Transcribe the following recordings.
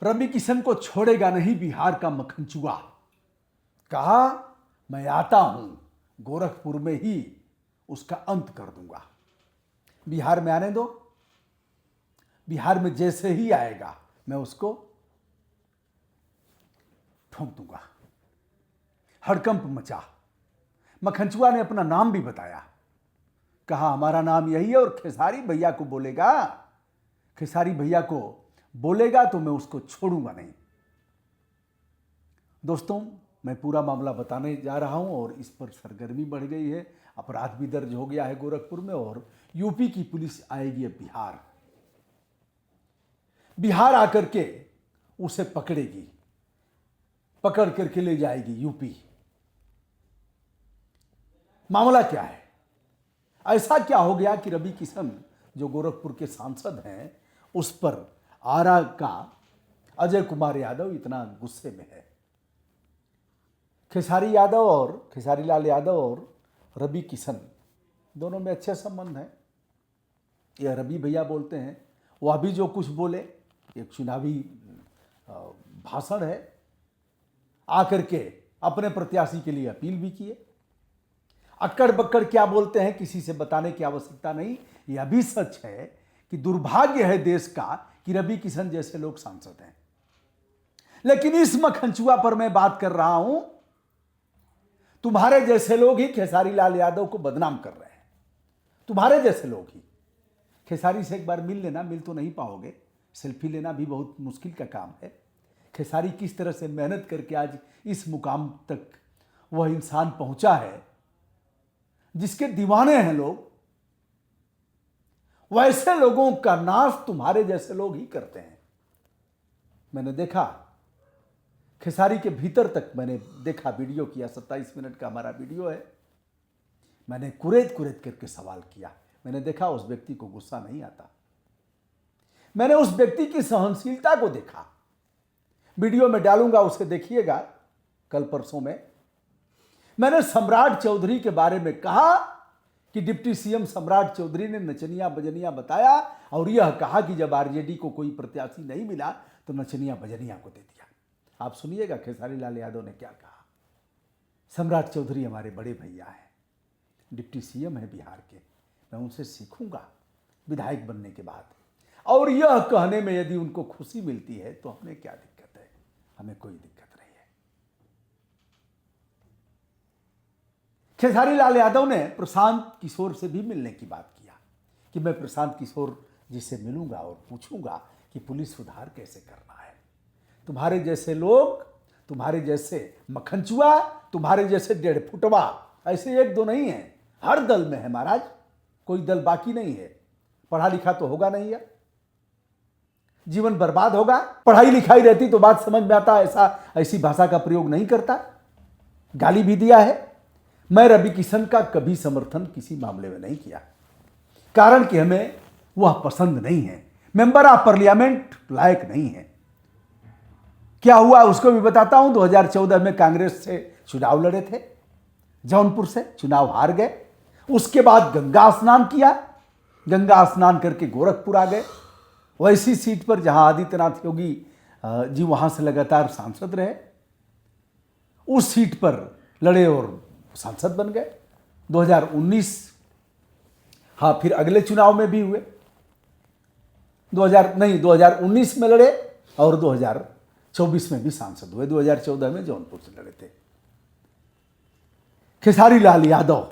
रवि किशन को छोड़ेगा नहीं बिहार का मक्खनचुआ। कहा मैं आता हूं, गोरखपुर में ही उसका अंत कर दूंगा। बिहार में आने दो, बिहार में जैसे ही आएगा मैं उसको ठोक दूंगा। हड़कंप मचा। मक्खनचुआ ने अपना नाम भी बताया, कहा हमारा नाम यही है और खेसारी भैया को बोलेगा, खेसारी भैया को बोलेगा तो मैं उसको छोड़ूंगा नहीं। दोस्तों, मैं पूरा मामला बताने जा रहा हूं और इस पर सरगर्मी बढ़ गई है। अपराध भी दर्ज हो गया है गोरखपुर में और यूपी की पुलिस आएगी अब बिहार। बिहार आकर के उसे पकड़ेगी, पकड़ करके ले जाएगी यूपी। मामला क्या है? ऐसा क्या हो गया कि रवि किशन जो गोरखपुर के सांसद हैं उस पर आरा का अजय कुमार यादव इतना गुस्से में है? खेसारी यादव और खेसारी लाल यादव और रवि किशन दोनों में अच्छे संबंध हैं। यह रवि भैया बोलते हैं, वह भी जो कुछ बोले एक चुनावी भाषण है, आकर के अपने प्रत्याशी के लिए अपील भी किए। अक्कड़ बक्कड़ क्या बोलते हैं किसी से बताने की आवश्यकता नहीं। यह भी सच है कि दुर्भाग्य है देश का कि रवि किशन जैसे लोग सांसद हैं। लेकिन इस मक्खनचुआ पर मैं बात कर रहा हूं, तुम्हारे जैसे लोग ही खेसारी लाल यादव को बदनाम कर रहे हैं। तुम्हारे जैसे लोग ही। खेसारी से एक बार मिल लेना, मिल तो नहीं पाओगे, सेल्फी लेना भी बहुत मुश्किल का काम है। खेसारी किस तरह से मेहनत करके आज इस मुकाम तक वह इंसान पहुंचा है जिसके दीवाने हैं लोग, वैसे लोगों का नाश तुम्हारे जैसे लोग ही करते हैं। मैंने देखा खेसारी के भीतर तक, मैंने देखा, वीडियो किया, 27 मिनट का हमारा वीडियो है। मैंने कुरेद कुरेद करके सवाल किया। मैंने देखा उस व्यक्ति को गुस्सा नहीं आता। मैंने उस व्यक्ति की सहनशीलता को देखा। वीडियो में डालूंगा, उसे देखिएगा कल परसों में। मैंने सम्राट चौधरी के बारे में कहा कि डिप्टी सीएम सम्राट चौधरी ने नचनिया बजनिया बताया और यह कहा कि जब आरजेडी को कोई प्रत्याशी नहीं मिला तो नचनिया बजनिया को दे दिया। आप सुनिएगा खेसारी लाल यादव ने क्या कहा। सम्राट चौधरी हमारे बड़े भैया हैं, डिप्टी सीएम है बिहार के, मैं उनसे सीखूंगा विधायक बनने के बाद। और यह कहने में यदि उनको खुशी मिलती है तो हमें क्या दिक्कत है? हमें कोई दिक्कत नहीं है। खेसारी लाल यादव ने प्रशांत किशोर से भी मिलने की बात किया कि मैं प्रशांत किशोर जी से मिलूंगा और पूछूंगा कि पुलिस सुधार कैसे करना है। तुम्हारे जैसे लोग, तुम्हारे जैसे मक्खनचुआ, तुम्हारे जैसे 1.5 फुटवा ऐसे एक दो नहीं है, हर दल में है महाराज। कोई दल बाकी नहीं है। पढ़ा लिखा तो होगा नहीं है, जीवन बर्बाद होगा। पढ़ाई लिखाई रहती तो बात समझ में आता, ऐसी भाषा का प्रयोग नहीं करता। गाली भी दिया है। मैं रवि किशन का कभी समर्थन किसी मामले में नहीं किया, कारण कि हमें वह पसंद नहीं है। मेंबर ऑफ पार्लियामेंट लायक नहीं है। क्या हुआ उसको भी बताता हूं। 2014 में कांग्रेस से चुनाव लड़े थे, जौनपुर से चुनाव हार गए। उसके बाद गंगा स्नान किया, गंगा स्नान करके गोरखपुर आ गए, वैसी सीट पर जहां आदित्यनाथ योगी जी वहां से लगातार सांसद रहे। उस सीट पर लड़े और सांसद बन गए। 2019, हाँ, फिर अगले चुनाव में भी हुए। 2019 में लड़े और 2024 में भी सांसद हुए। 2014 में जौनपुर से लड़े थे। खेसारी लाल यादव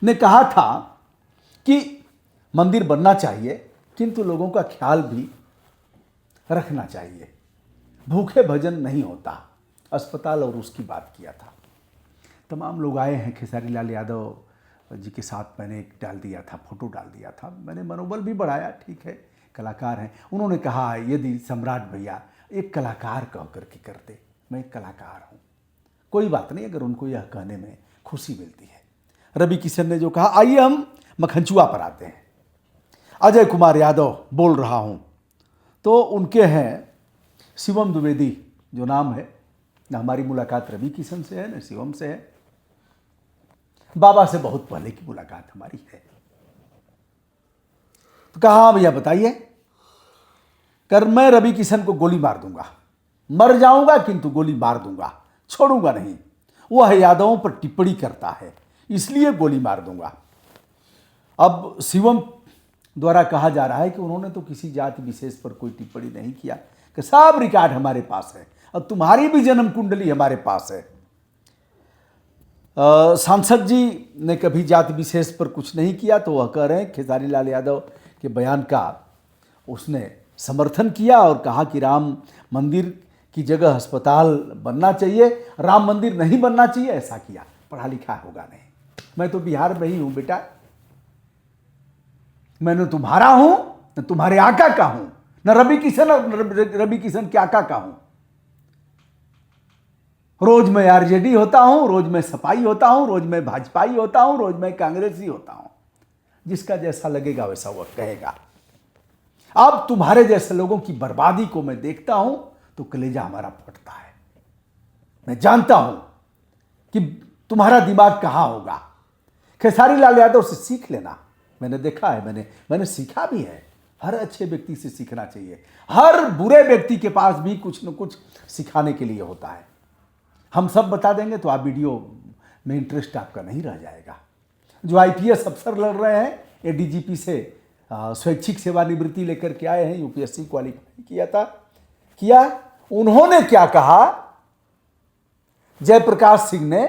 ने कहा था कि मंदिर बनना चाहिए किंतु लोगों का ख्याल भी रखना चाहिए, भूखे भजन नहीं होता। अस्पताल और उसकी बात किया था। तमाम लोग आए हैं। खेसारी लाल यादव जी के साथ मैंने एक डाल दिया था, फोटो डाल दिया था। मैंने मनोबल भी बढ़ाया, ठीक है, कलाकार हैं। उन्होंने कहा यदि सम्राट भैया एक कलाकार कह करके करते, मैं एक कलाकार हूँ। कोई बात नहीं अगर उनको यह कहने में खुशी मिलती है। रवि किशन ने जो कहा, आइए हम मक्खनचुआ पर आते हैं। अजय कुमार यादव बोल रहा हूँ, तो उनके हैं शिवम द्विवेदी जो नाम है। न हमारी मुलाकात रवि किशन से है न शिवम से है। बाबा से बहुत पहले की मुलाकात हमारी है। तो कहा, हाँ भैया बताइए। कर मैं रवि किशन को गोली मार दूंगा, मर जाऊंगा किंतु गोली मार दूंगा, छोड़ूंगा नहीं। वह यादवों पर टिप्पणी करता है इसलिए गोली मार दूंगा। अब शिवम द्वारा कहा जा रहा है कि उन्होंने तो किसी जाति विशेष पर कोई टिप्पणी नहीं किया, कि सब रिकॉर्ड हमारे पास है और तुम्हारी भी जन्म कुंडली हमारे पास है। सांसद जी ने कभी जाति विशेष पर कुछ नहीं किया, तो वह कह रहे हैं खेसारी लाल यादव के बयान का उसने समर्थन किया और कहा कि राम मंदिर की जगह अस्पताल बनना चाहिए, राम मंदिर नहीं बनना चाहिए, ऐसा किया। पढ़ा लिखा होगा नहीं, मैं तो बिहार में ही हूं बेटा, मैं न तुम्हारा हूं न तुम्हारे आका का हूं, न रवि किशन के आका का हूं। रोज मैं आरजेडी होता हूं, रोज मैं सपाई होता हूं, रोज मैं भाजपाई होता हूं, रोज मैं कांग्रेसी होता हूं। जिसका जैसा लगेगा वैसा वह कहेगा। अब तुम्हारे जैसे लोगों की बर्बादी को मैं देखता हूं तो कलेजा हमारा फटता है। मैं जानता हूं कि तुम्हारा दिमाग कहां होगा। खेसारी लाल यादव से सीख लेना। मैंने देखा है, मैंने सीखा भी है। हर अच्छे व्यक्ति से सीखना चाहिए। हर बुरे व्यक्ति के पास भी कुछ न कुछ सिखाने के लिए होता है। हम सब बता देंगे तो आप वीडियो में इंटरेस्ट आपका नहीं रह जाएगा। जो आईपीएस अफसर लड़ रहे हैं, ये डीजीपी से स्वैच्छिक सेवानिवृत्ति लेकर के आए हैं, यूपीएससी क्वालिफाई किया। उन्होंने क्या कहा, जयप्रकाश सिंह ने,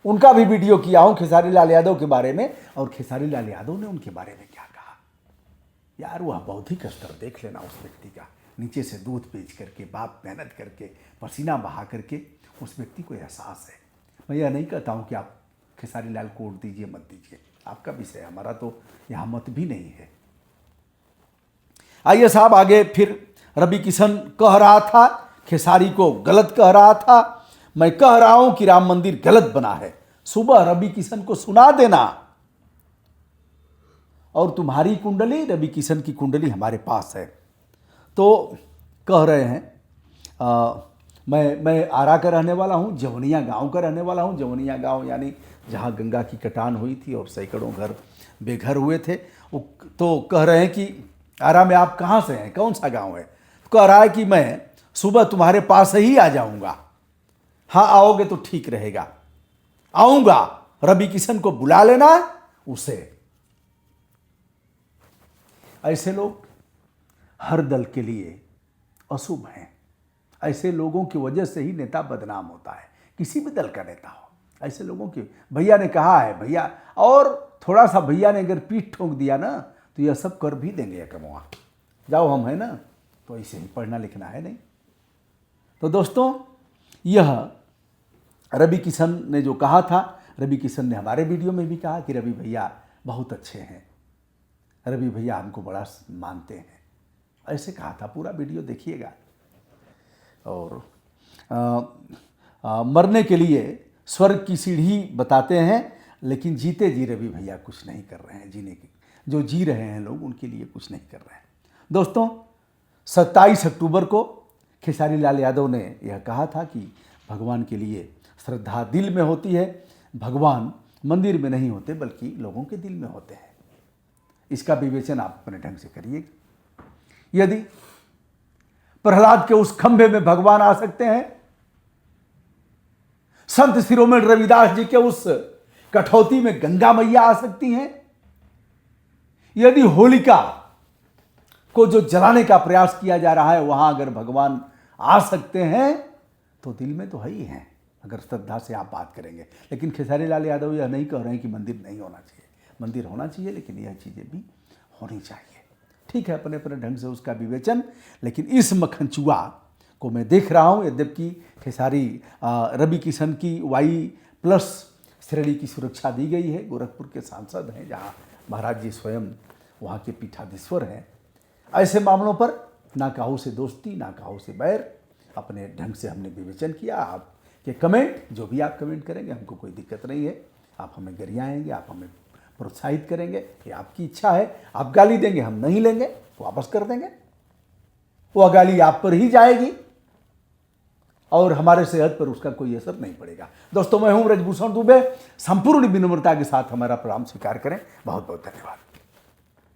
उनका भी वीडियो किया हूं खेसारी लाल यादव के बारे में, और खेसारी लाल यादव ने उनके बारे में क्या कहा। यार वह बौद्धिक स्तर देख लेना उस व्यक्ति का। नीचे से दूध बेच करके, बाप मेहनत करके, पसीना बहा करके उस व्यक्ति को एहसास है। मैं यह नहीं कहता हूं कि आप खेसारी लाल को वोट दीजिए मत दीजिए, आपका विषय, हमारा तो यहां मत भी नहीं है। आइए साहब आगे। फिर रवि किशन कह रहा था, खेसारी को गलत कह रहा था। मैं कह रहा हूं कि राम मंदिर गलत बना है, सुबह रवि किशन को सुना देना। और तुम्हारी कुंडली, रवि किशन की कुंडली हमारे पास है। तो कह रहे हैं मैं आरा का रहने वाला हूं, जवनिया गांव का रहने वाला हूं। जवनिया गांव यानी जहां गंगा की कटान हुई थी और सैकड़ों घर बेघर हुए थे। तो कह रहे हैं कि आरा में आप कहां से हैं, कौन सा गांव है। तो कह रहा है कि मैं सुबह तुम्हारे पास ही आ जाऊंगा। हाँ आओगे तो ठीक रहेगा, आऊंगा। रवि किशन को बुला लेना उसे। ऐसे लोग हर दल के लिए अशुभ हैं। ऐसे लोगों की वजह से ही नेता बदनाम होता है, किसी भी दल का नेता हो। ऐसे लोगों की, भैया ने कहा है, भैया, और थोड़ा सा भैया ने अगर पीठ ठोक दिया ना तो यह सब कर भी देंगे कमवा। जाओ हम है ना, तो ऐसे ही पढ़ना लिखना है नहीं। तो दोस्तों, यह रवि किशन ने जो कहा था, रवि किशन ने हमारे वीडियो में भी कहा कि रवि भैया बहुत अच्छे हैं, रवि भैया हमको बड़ा मानते हैं, ऐसे कहा था। पूरा वीडियो देखिएगा। और मरने के लिए स्वर्ग की सीढ़ी बताते हैं, लेकिन जीते जी रवि भैया कुछ नहीं कर रहे हैं। जीने की जो जी रहे हैं लोग, उनके लिए कुछ नहीं कर रहे हैं। दोस्तों, 27 अक्टूबर को खेसारी लाल यादव ने यह कहा था कि भगवान के लिए श्रद्धा दिल में होती है, भगवान मंदिर में नहीं होते बल्कि लोगों के दिल में होते हैं। इसका विवेचन आप अपने ढंग से करिएगा। यदि प्रहलाद के उस खंभे में भगवान आ सकते हैं, संत शिरोमणि रविदास जी के उस कठौती में गंगा मैया आ सकती हैं, यदि होलिका को जो जलाने का प्रयास किया जा रहा है वहां अगर भगवान आ सकते हैं, तो दिल में तो है ही हैं, अगर श्रद्धा से आप बात करेंगे। लेकिन खेसारी लाल यादव यह नहीं कह रहे हैं कि मंदिर नहीं होना चाहिए। मंदिर होना चाहिए, लेकिन यह चीज़ें भी होनी चाहिए। ठीक है, अपने अपने ढंग से उसका विवेचन। लेकिन इस मक्खनचुआ को मैं देख रहा हूँ, यद्यपि खेसारी रवि किशन की Y+ श्रेणी की सुरक्षा दी गई है। गोरखपुर के सांसद हैं, जहाँ महाराज जी स्वयं वहाँ के पीठाधीश्वर हैं। ऐसे मामलों पर ना काहू से दोस्ती, ना काहू से बैर, अपने ढंग से हमने विवेचन किया। आपके कमेंट, जो भी आप कमेंट करेंगे, हमको कोई दिक्कत नहीं है। आप हमें गरियाएंगे, आप हमें प्रोत्साहित करेंगे, ये आपकी इच्छा है। आप गाली देंगे, हम नहीं लेंगे, वापस कर देंगे। वो गाली आप पर ही जाएगी और हमारे सेहत पर उसका कोई असर नहीं पड़ेगा। दोस्तों, मैं हूं ब्रजभूषण दुबे। संपूर्ण विनम्रता के साथ हमारा प्रणाम स्वीकार करें। बहुत बहुत धन्यवाद।